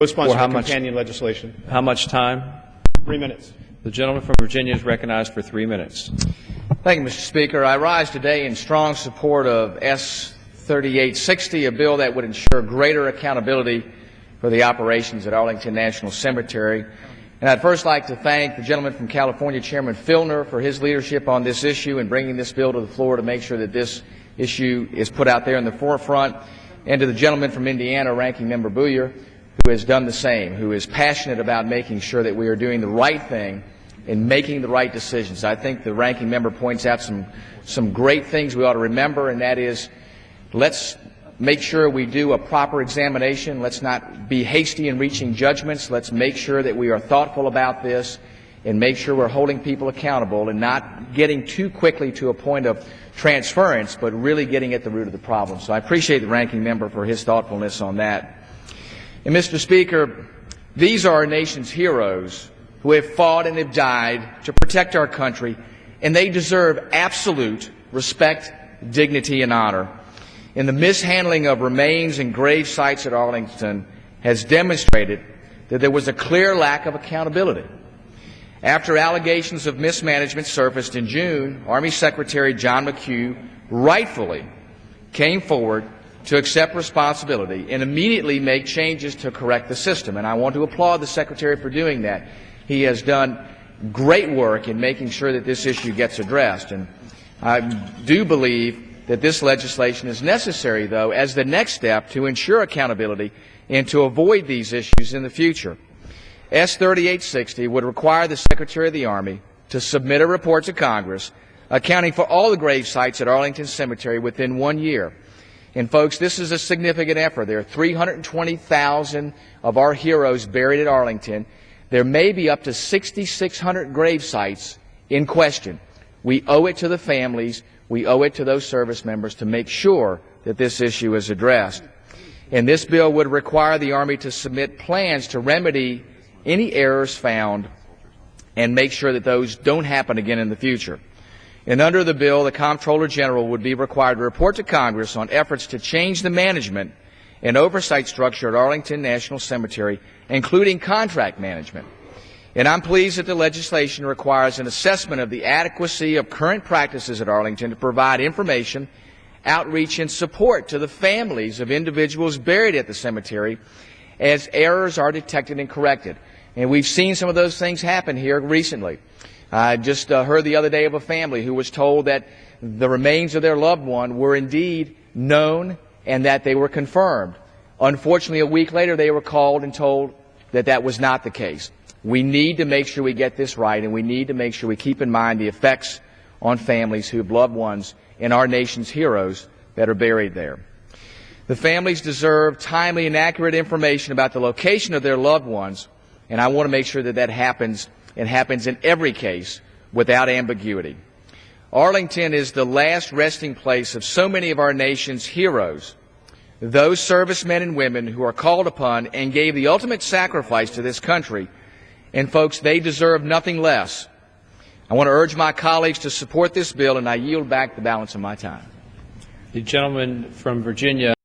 Co-sponsor of companion legislation. How much time? 3 minutes. The gentleman from Virginia is recognized for 3 minutes. Thank you, Mr. Speaker. I rise today in strong support of S. 3860, a bill that would ensure greater accountability for the operations at Arlington National Cemetery. And I'd first like to thank the gentleman from California, Chairman Filner, for his leadership on this issue and bringing this bill to the floor to make sure that this issue is put out there in the forefront, and to the gentleman from Indiana, Ranking Member Booyer, who has done the same, who is passionate about making sure that we are doing the right thing and making the right decisions. I think the ranking member points out some great things we ought to remember, and that is, let's make sure we do a proper examination. Let's not be hasty in reaching judgments. Let's make sure that we are thoughtful about this and make sure we're holding people accountable and not getting too quickly to a point of transference, but really getting at the root of the problem. So I appreciate the ranking member for his thoughtfulness on that. And Mr. Speaker, these are our nation's heroes who have fought and have died to protect our country, and they deserve absolute respect, dignity, and honor. And the mishandling of remains and grave sites at Arlington has demonstrated that there was a clear lack of accountability. After allegations of mismanagement surfaced in June, Army Secretary John McHugh rightfully came forward to accept responsibility and immediately make changes to correct the system. And I want to applaud the Secretary for doing that. He has done great work in making sure that this issue gets addressed. And I do believe that this legislation is necessary, though, as the next step to ensure accountability and to avoid these issues in the future. S. 3860 would require the Secretary of the Army to submit a report to Congress accounting for all the grave sites at Arlington Cemetery within 1 year. And folks, this is a significant effort. There are 320,000 of our heroes buried at Arlington. There may be up to 6,600 grave sites in question. We owe it to the families, we owe it to those service members to make sure that this issue is addressed. And this bill would require the Army to submit plans to remedy any errors found and make sure that those don't happen again in the future. And under the bill, the Comptroller General would be required to report to Congress on efforts to change the management and oversight structure at Arlington National Cemetery, including contract management. And I'm pleased that the legislation requires an assessment of the adequacy of current practices at Arlington to provide information, outreach, and support to the families of individuals buried at the cemetery as errors are detected and corrected. And we've seen some of those things happen here recently. I just heard the other day of a family who was told that the remains of their loved one were indeed known and that they were confirmed. Unfortunately, a week later, they were called and told that that was not the case. We need to make sure we get this right, and we need to make sure we keep in mind the effects on families who have loved ones and our nation's heroes that are buried there. The families deserve timely and accurate information about the location of their loved ones, and I want to make sure that that happens. It happens in every case without ambiguity. Arlington is the last resting place of so many of our nation's heroes, those servicemen and women who are called upon and gave the ultimate sacrifice to this country. And folks, they deserve nothing less. I want to urge my colleagues to support this bill, and I yield back the balance of my time. The gentleman from Virginia.